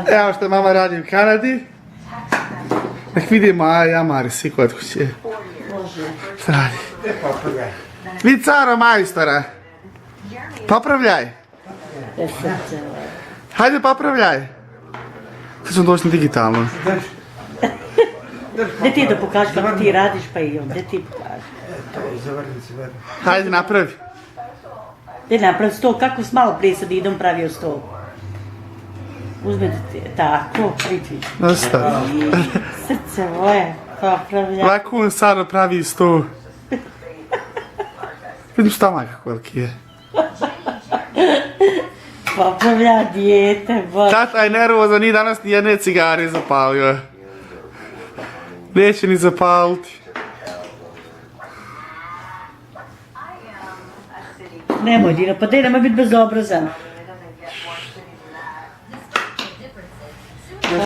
Evo što mama radi u Kanadi. Nek vidimo, Amari si kod kuće. Šta radi? Vidi cara majstora. Popravljaj. Hajde popravljaj. Sad ćemo doći na digitalno. Gdje ti da pokaži kako ti radiš pa i on, gdje ti pokaži. Hajde napravi. Gdje napravi stol, kako s malo prije sad idem pravio stol. Uzmete tako, vidi. Dosta. Srce moje, popravlja. Lako on sad pravi sto. Vidim stomak kako veliki je. Popravlja dijete, bože. Tata je nervozan, ni danas ni jedne cigare zapalio. Neće ni zapaliti. Nemoj Dino, pa daj nemoj biti bezobrazan.